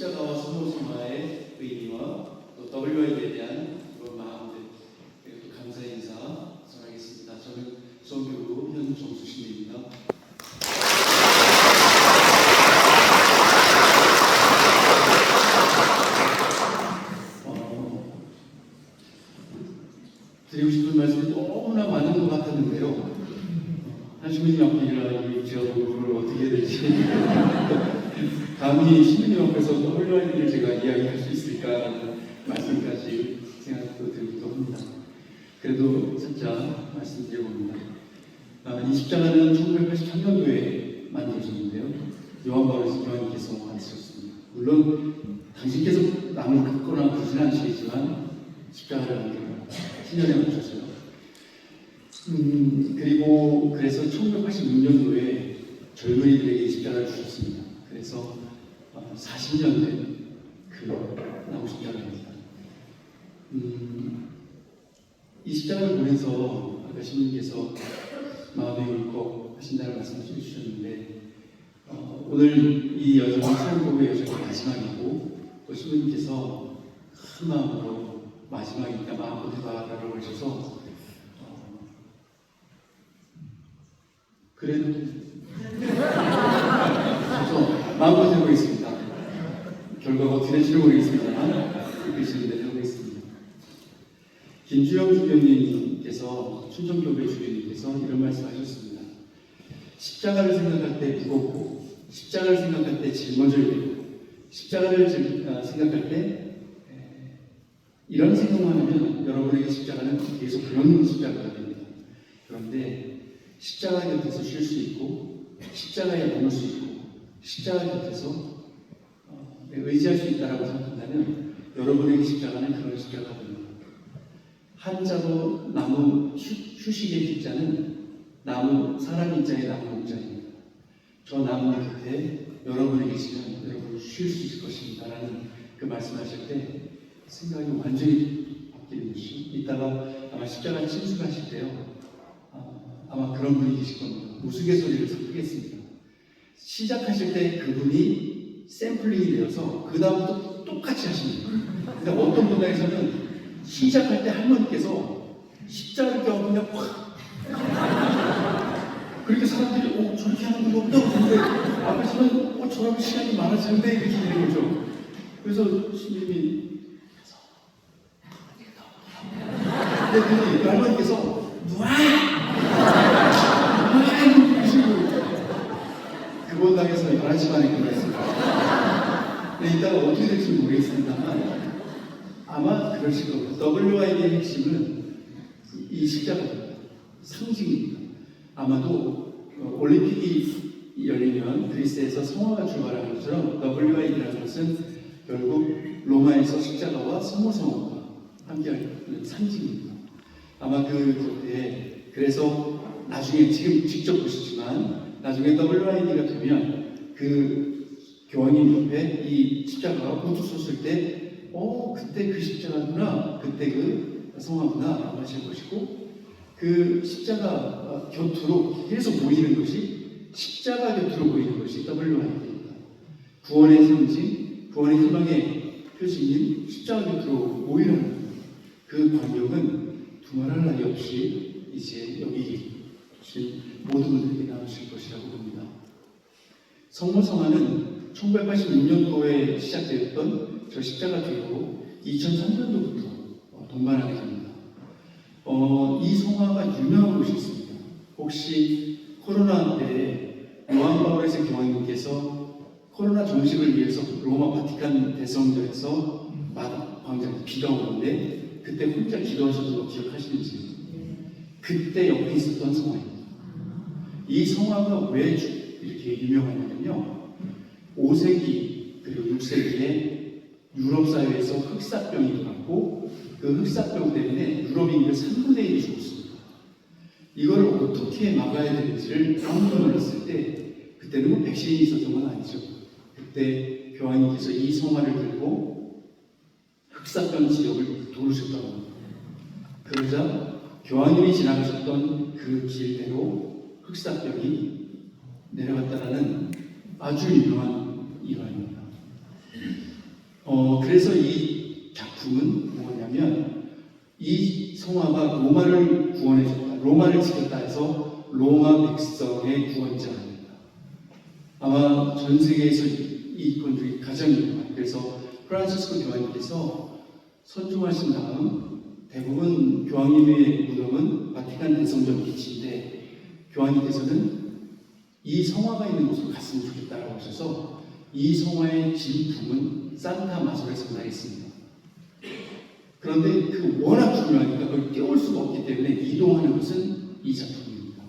십자가와 성모성화의 의미와 또 WI에 대한 그런 마음들 그리고 또 감사의 인사 전하겠습니다. 저는 수원교구 현정수신입니다. 드리고 싶은 말씀이 너무나 많은 것 같았는데요. 한시민님 앞이라 제가 그걸 어떻게 해야 될지 감히 시민님 앞에서 WI를 제가 이야기할 수 있을까라는 말씀까지 생각도 들기도 합니다. 그래도 살짝 말씀드려봅니다. 이 십자가는 1983년도에 만들어졌는데요. 요한 바오로 교황님께서 만드셨습니다. 물론 당신께서 나무를 긋거나 그러진 않으시지만 십자가를 만들어 신년에 맞춰서요. 그리고 그래서 1986년도에 젊은이들에게 십자가를 주셨습니다. 그래서 40년 된 그 나무 십자가입니다. 이 십자가를 보면서 아까 신님께서 마음이 울컥 하신다는 말씀을 해주셨는데 오늘 이 여정은 수원교회 여정이 마지막이고 또 신님께서 큰 마음으로 마지막이니까 마음껏 해봐라고 하셔서 그래도 그래서 마음껏 해보겠습니다. 결과가 어떻게 될지 모르겠습니다만 그러시는 대로 해보겠습니다. 김주영 주교님께서 춘정교회 주교님께서 이런 말씀하셨습니다. 십자가를 생각할 때 무겁고 십자가를 생각할 때 짊어져지고 십자가를 생각할 때 이런 생각만 하면 여러분에게 십자가는 계속 그런 십자가가 됩니다. 그런데 십자가 곁에서 쉴 수 있고 십자가에 머물 수 있고 십자가 곁에서 의지할 수 있다고 생각한다면 여러분에게 십자가는 그런 십자가가 됩니다. 한자로 나무 휴식의 기자는 나무 사람 인자의 나무 목자입니다. 저 나무 곁에 여러분이 계시면 여러분 쉴 수 있을 것입니다 라는 그 말씀하실 때 생각이 완전히 바뀌는 것이 이따가 아마 십자가 침수하실 때요 아마 그런 분이 계실 겁니다. 우스갯소리를 섞겠습니다. 시작하실 때 그분이 샘플링이 되어서 그 다음부터 똑같이 하십니다. 근데 어떤 분야에서는 시작할 때 할머니께서 십자가를 껴고 그냥 확 그렇게 사람들이 저렇게 하는 분 없다고 그러는데 앞에서는 저렇게 시간이 많아지는데 이렇게 되는 거죠. 그래서 신님이 근데 그 할머니께서 그번 당에서 11시 반에 끝났습니다. 근데 이따가 어떻게 될지 모르겠습니다만 아마 그러실 겁니다. WI의 핵심은 이 십자가입니다. 상징입니다. 아마도 올림픽이 열리면 그리스에서 성화가 출발하는 것처럼 WI라는 것은 결국 로마에서 십자가와 성모성화가 함께하는 상징입니다. 아마 그때 그래서 나중에 지금 직접 보시지만 나중에 WID가 되면 그 교황님 옆에 이 십자가가 우뚝 섰을 때 그때 그 십자가구나 그때 그 성화구나 라고 하실 것이고 그 십자가 곁으로 계속 모이는 것이 십자가 곁으로 모이는 것이 WID입니다. 구원의 상징, 구원의 희망의 표징인 십자가 곁으로 모이는 그 광경은 두말할 나위 없이 이제 여기 모든 분들에게 나누실 것이라고 봅니다. 성모성화는 1986년도에 시작되었던 저 십자가 뒤로 2003년도부터 동반하게 됩니다. 이 성화가 유명한 곳이 있습니다. 혹시 코로나 때 요한 바오로스 교황님께서 코로나 종식을 위해서 로마 바티칸 대성전에서 광장에 비가 오는데 그때 혼자 기도하셨던 거 기억하시는지? 그때 옆에 있었던 성화입니다. 이 성화가 왜 이렇게 유명하냐면요. 5세기 그리고 6세기에 유럽 사회에서 흑사병이 돌았고 그 흑사병 때문에 유럽인들 3분의 1이 죽었습니다. 이걸 어떻게 막아야 되는지를 아무도 몰랐을 때 그때는 뭐 백신이 있었던 건 아니죠. 그때 교황님께서 이 성화를 들고 흑사병 지역을 도우셨다고 합니다. 그러자 교황님이 지나가셨던 그 길대로 흑사병이 내려갔다라는 아주 유명한 일화입니다. 그래서 이 작품은 뭐냐면 이 성화가 로마를 구원해줬다, 로마를 지켰다 해서 로마 백성의 구원자입니다. 아마 전 세계에서 이 건들이 가장 유명한, 그래서 프란시스코 교황님께서 선종하신 다음 대부분 교황님의 무덤은 바티칸 대성전 기치인데 교황님께서는 이 성화가 있는 곳으로 갔으면 좋겠다라고 하셔서 이 성화의 진품은 산타 마소레 성당에 있습니다. 그런데 그 워낙 중요하니까 그걸 띄울 수가 없기 때문에 이동하는 것은 이 작품입니다.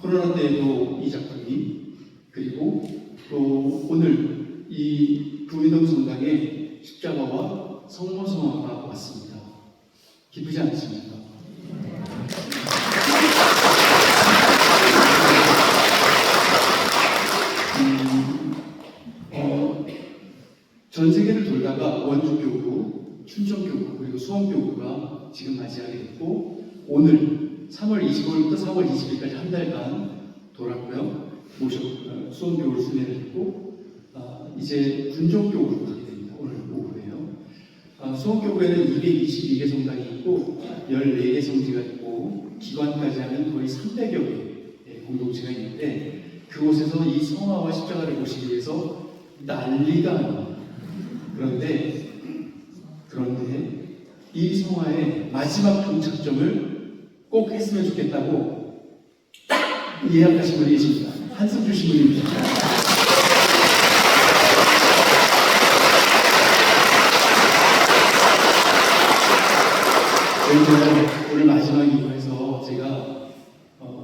코로나 때에도 이 작품이, 그리고 또 오늘 이 구미동 성당에 십자가와 성모성화가 왔습니다. 기쁘지 않습니까? 전 세계를 돌다가 원주교구, 춘천교구, 그리고 수원교구가 지금 맞이하게 됐고, 오늘 3월 25일부터 4월 20일까지 한 달간 돌았고요. 수원교구를 순회를 했고, 이제 군종교구로 가게 됩니다. 오늘 오후에요. 수원교구에는 222개 성당이 있고 14개 성지가 있고 기관까지 하면 거의 300여 개의 공동체가 있는데, 그곳에서 이 성화와 십자가를 보시기 위해서 난리가 아닙니다. 그런데 이 성화의 마지막 도착점을 꼭 했으면 좋겠다고 딱 예약하신 분이 계십니다. 한숨 주신 분이 계십니다. 오늘 마지막이고 해서 제가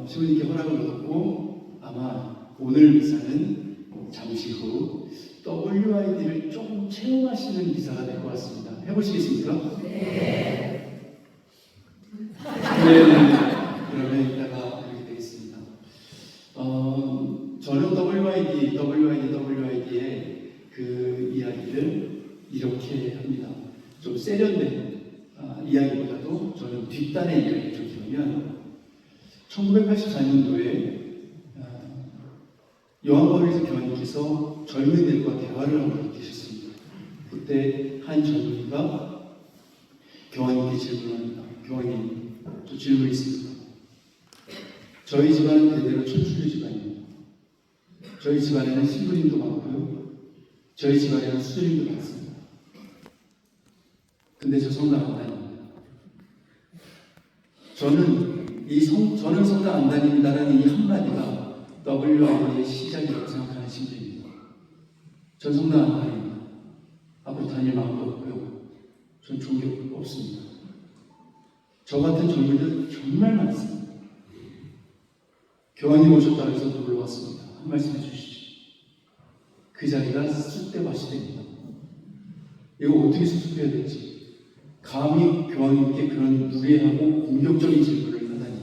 시부님께 허락을 얻었고, 아마 오늘 미사는 잠시 후 WID를 조금 체험하시는 미사가 될 것 같습니다. 해보시겠습니까? 네. 그러면 이따가 그렇게 되겠습니다. 저는 WID의 그 이야기를 이렇게 합니다. 좀 세련된 이야기보다도 저는 뒷단의 이야기를 좀 들으면, 1984년도에 요한 바울리스 교황님께서 젊은이들과 대화를 하고 계셨습니다. 그때 한 젊은이가 교황님께 질문합니다. 교황님, 저 질문이 있습니다. 저희 집안은 대대로 천주교 집안입니다. 저희 집안에는 신부님도 많고요. 저희 집안에는 수도님도 많습니다. 근데 저 성당 안 다닙니다. 저는 성당 안 다닙니다라는 이 한마디가 WID의 시작이라고 생각하는 신자입니다. 전 성당 안 다닙니다. 앞으로 다닐 마음도 없고요. 전 종교 없습니다. 저 같은 젊은이들 정말 많습니다. 교황님 오셨다고 해서 놀러 왔습니다. 한 말씀 해주시죠. 그 자리가 쑥대밭이 됩니다. 이거 어떻게 수습해야 될지, 감히 교황님께 그런 무례하고 공격적인 질문을 하다니,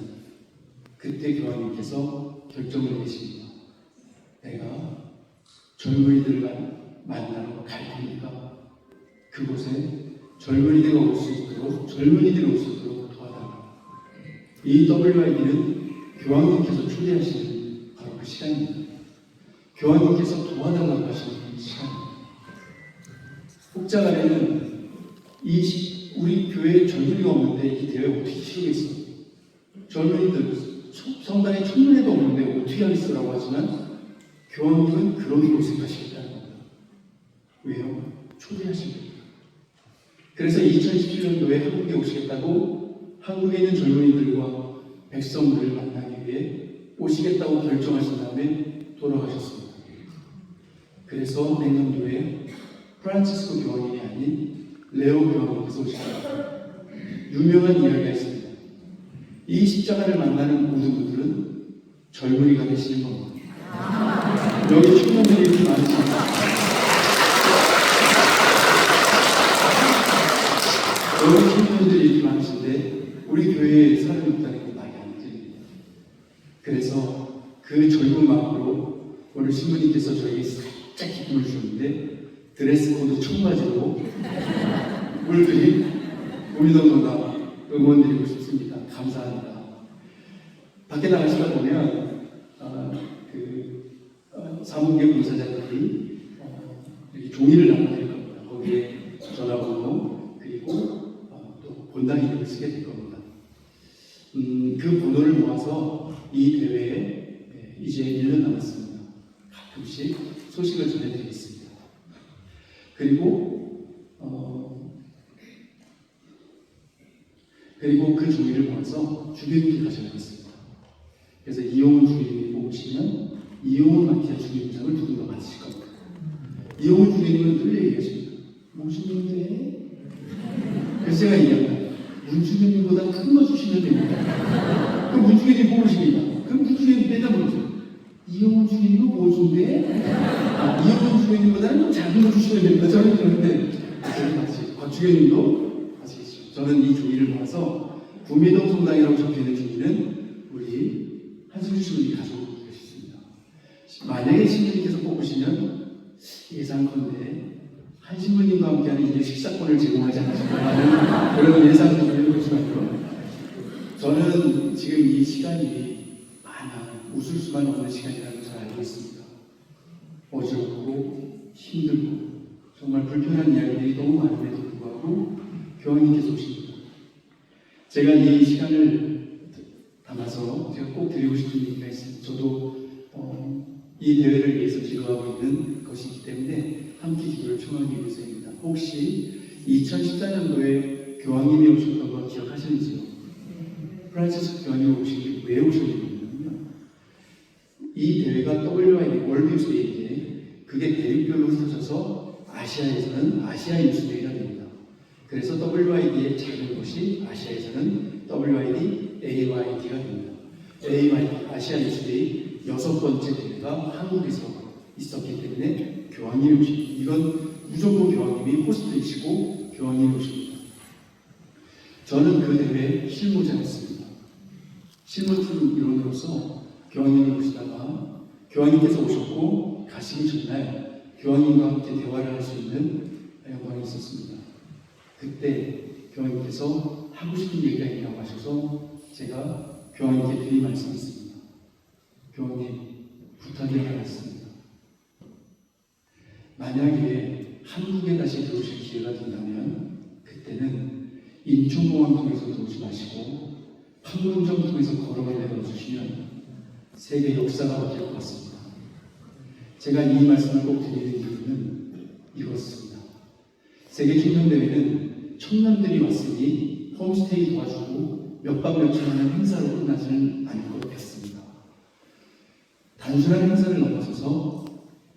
그때 교황님께서 결정을 내십니다. 내가 젊은이들과 만나러 갈 테니까 그곳에 젊은이들이 올 수 있도록 도와달라. 이 WID는 교황님께서 초대하시는 바로 그 시간입니다. 교황님께서 도와달라고 하시는 시간입니다. 혹자간에는 우리 교회에 젊은이가 없는데 이 대회 어떻게 치르겠어? 젊은이들 성당에 천문에도 없는데 어떻게 하겠어라고 하지만, 교황님은 그런 곳에 가시겠다는 겁니다. 왜요? 초대하신 겁니다. 그래서 2017년도에 한국에 오시겠다고, 한국에 있는 젊은이들과 백성들을 만나기 위해 오시겠다고 결정하신 다음에 돌아가셨습니다. 그래서 내년도에 프란치스코 교황이 아닌 레오 교황님께서 오십니다. 유명한 이야기가 있습니다. 이 십자가를 만나는 모든 분들은 젊은이가 되시는 겁니다. 여기 청년들이 이렇게 많으십니다. 여기 청년들이 이렇게 많으신데 우리 교회에 사람이 있다는 게 말이 안 됩니다. 그래서 그 젊은 마음으로 오늘 신부님께서 저에게 살짝 기쁨을 주셨는데, 드레스 코드 청바지로 물들이 우리동도가 응원드리고 싶습니다. 감사합니다. 밖에 나가시다 보면 사문계 봉사자들이 이렇게 종이를 나눠드릴 겁니다. 거기에 모아서 이 대회에 이제 1년 남았습니다. 가끔씩 소식을 전해드리겠습니다. 그리고 그 종이를 모아서 주변에 가져가겠습니다. 그래서 이용훈 주인님이 오시면 이용훈 마티아 주인장을 두 분 더 받으실 겁니다. 이용훈 주인님은 늘 얘기하십니다. 무주님인데? 그래서 제가 얘기합니다. 문주님보다 큰 거 주시면 됩니다. 그럼 문주님이 모르십니다. 그럼 문주님이 매달 모르죠. 이용훈 주인님은 모주인데? 이용훈 주인님보다는 좀 작은 거 주시면 됩니다. 저는 그런데 저는 같이 주인님도 아시겠죠. 저는 이 종이를 모아서 구미동 성당이라고 적혀있는 종이는 우리 한승주 신부님 가져오고 계십니다. 만약에 신부님께서 뽑으시면 예상컨대 한 신부님과 함께하는 이제 식사권을 제공하지 않으실까 하는 그런 예상을 해보시고요. 저는 지금 이 시간이 웃을 수만 없는 시간이라는 걸 잘 알고 있습니다. 어지럽고 힘들고 정말 불편한 이야기들이 너무 많음에도 불구하고 교황님께서 오십니다. 제가 이 시간을 담아서 제가 꼭 드리고 싶은 얘기가 있습니다. 저도 이 대회를 위해서 기도하고 있는 것이기 때문에 함께 기도를 청하기 위해서입니다. 혹시 2014년도에 교황님이 오셨던 거 기억하시는지요? 프란시스 교황님이 오신 게 왜 오셨냐면요. 이 대회가 WID 월드 유스데이인데 그게 대륙별로 흩어져서 아시아에서는 아시아 유스데이가 됩니다. 그래서 WID의 작은 것이 아시아에서는 WID AYD가 됩니다. AYD 아시아 유스데이 6번째 대회가 한국에서 있었기 때문에 교황님이 오십니다. 이건 무조건 교황님이 호스트이시고 교황님이 오십니다. 저는 그 대회에 실무자였습니다. 실무팀 일원으로서 교황님이 오시다가 교황님께서 오셨고 가시기 전날 교황님과 함께 대화를 할 수 있는 영광이 있었습니다. 그때 교황님께서 하고 싶은 얘기가 있다고 하셔서 제가 교황님께 드린 말씀이 있습니다. 교황님, 부탁이 하나 있습니다. 만약에 한국에 다시 들어오실 기회가 된다면 그때는 인천공항 통해서 들어오지 마시고 판문점 통해서 걸어가 내려주시면 세계 역사가 바뀔 것 같습니다. 제가 이 말씀을 꼭 드리는 이유는 이것입니다. 세계 킹덤대회는 청년들이 왔으니 홈스테이 도와주고 몇 박 며칠 하는 행사로 끝나지는 않을 것 같습니다. 단순한 행사를 넘어서서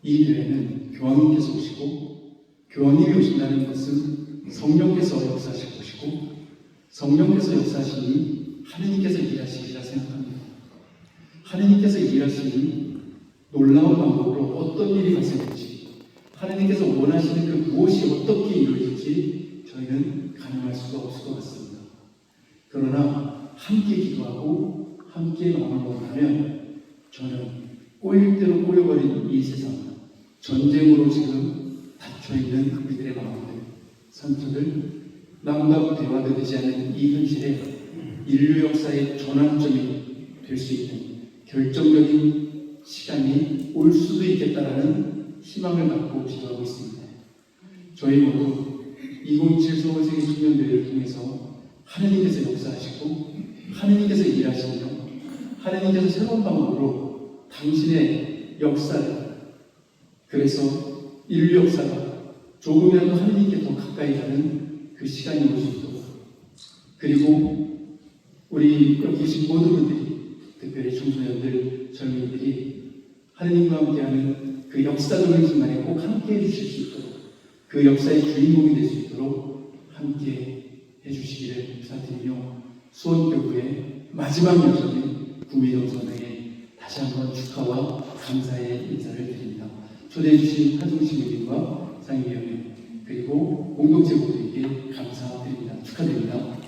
이 대회는 교황님께서 오시고 교황님이 오신다는 것은 성령께서 역사하실 것이고 성령께서 역사하시니 하느님께서 일하시리라 생각합니다. 하느님께서 일하시니 놀라운 방법으로 어떤 일이 발생할지 하느님께서 원하시는 그 무엇이 어떻게 이루어질지 저희는 가늠할 수가 없을 것 같습니다. 그러나 함께 기도하고 함께 마음을 먹으면 저는 꼬일 대로 꼬여버린 이 세상 전쟁으로 지금 닫혀있는 우리들의 마음들 상처들 남과 대화가 되지 않는 이 현실에 인류 역사의 전환점이 될 수 있는 결정적인 시간이 올 수도 있겠다라는 희망을 갖고 기도하고 있습니다. 저희 모두 2027 서울세계 청년대회를 통해서 하느님께서 역사하시고 하느님께서 일하시며 하느님께서 새로운 방법으로 당신의 역사를 그래서 인류 역사가 조금이라도 하느님께 더 가까이 가는 그 시간이 올 수 있도록 그리고 우리 여기 계신 모든 분들이 특별히 청소년들, 젊은이들이 하느님과 함께하는 그 역사적인 순간에 꼭 함께 해주실 수 있도록 그 역사의 주인공이 될 수 있도록 함께 해주시기를 부탁드리며 수원교구의 마지막 여정인 구미동 선생에 다시 한번 축하와 감사의 인사를 드립니다. 초대해 주신 한종신 의원과 상임위원회 그리고 공동체 모두에게 감사드립니다. 축하드립니다.